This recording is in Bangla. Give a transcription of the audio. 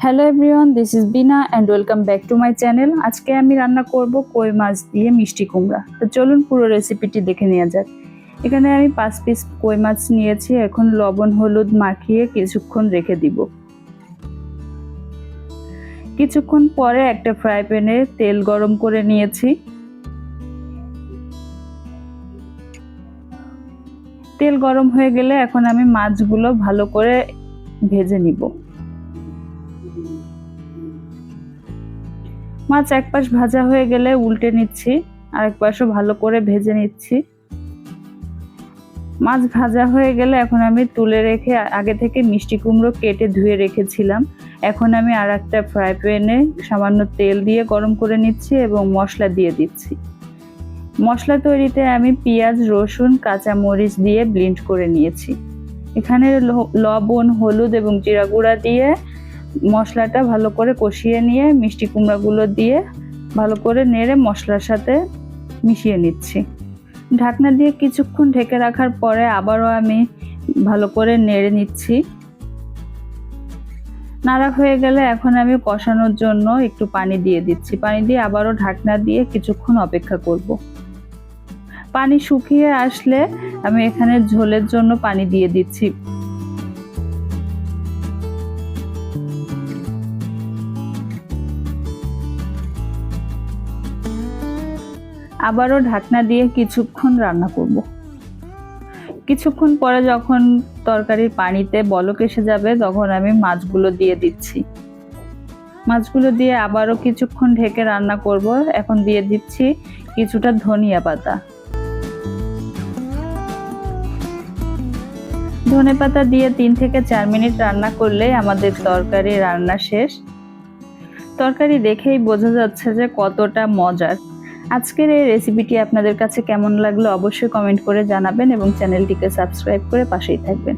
Hello everyone, this is Veena and welcome back to my channel. আজকে আমি রান্না করব কই মাছ দিয়ে মিষ্টি কুমড়া। তো চলুন পুরো রেসিপিটি দেখে নেওয়া যাক। এখানে আমি 5 পিস কই মাছ নিয়েছি। এখন লবণ হলুদ মাখিয়ে কিছুক্ষণ রেখে দিব। কিছুক্ষণ পরে একটা ফ্রাই প্যানে তেল গরম করে নিয়েছি। তেল গরম হয়ে গেলে এখন আমি মাছগুলো ভালো করে ভেজে নিব। মাছ এক পাশ ভাজা হয়ে গেলে উল্টে নিচ্ছি, আরেক পাশও ভালো করে ভেজে নিচ্ছি। মাছ ভাজা হয়ে গেলে এখন আমি তুলে রেখে আগে থেকে মিষ্টি কুমড়ো কেটে ধুয়ে রেখেছিলাম। এখন আমি আর একটা ফ্রাই প্যানে সামান্য তেল দিয়ে গরম করে নিচ্ছি এবং মশলা দিয়ে দিচ্ছি। মশলা তৈরিতে আমি পেঁয়াজ রসুন কাঁচা মরিচ দিয়ে ব্লেন্ড করে নিয়েছি। এখানে লবণ হলুদ এবং জিরা গুঁড়া দিয়ে মশলাটা ভালো করে কষিয়ে নিয়ে মিষ্টি কুমড়াগুলো দিয়ে ভালো করে নেড়ে মশলার সাথে মিশিয়ে নিচ্ছি। ঢাকনা দিয়ে কিছুক্ষণ ঢেকে রাখার পরে আবারও আমি ভালো করে নেড়ে নিচ্ছি। নাড়া হয়ে গেলে এখন আমি কষানোর জন্য একটু পানি দিয়ে দিচ্ছি। পানি দিয়ে আবারও ঢাকনা দিয়ে কিছুক্ষণ অপেক্ষা করব। পানি শুকিয়ে আসলে আমি এখানে ঝোলের জন্য পানি দিয়ে দিচ্ছি। আবারও ঢাকনা দিয়ে কিছুক্ষণ রান্না করব। কিছুক্ষণ পরে যখন তরকারির পানিতে বলক এসে যাবে তখন আমি মাছগুলো দিয়ে দিচ্ছি। মাছগুলো দিয়ে আবারও কিছুক্ষণ ঢেকে রান্না করব। এখন দিয়ে দিচ্ছি কিছুটা ধনিয়া পাতা। ধনেপাতা দিয়ে 3 থেকে 4 মিনিট রান্না করলে আমাদের তরকারি রান্না শেষ। তরকারি দেখেই বোঝা যাচ্ছে যে কতটা মজার। আজকের এই রেসিপিটি আপনাদের কাছে কেমন লাগলো অবশ্যই কমেন্ট করে জানাবেন এবং চ্যানেলটিকে সাবস্ক্রাইব করে পাশেই থাকবেন।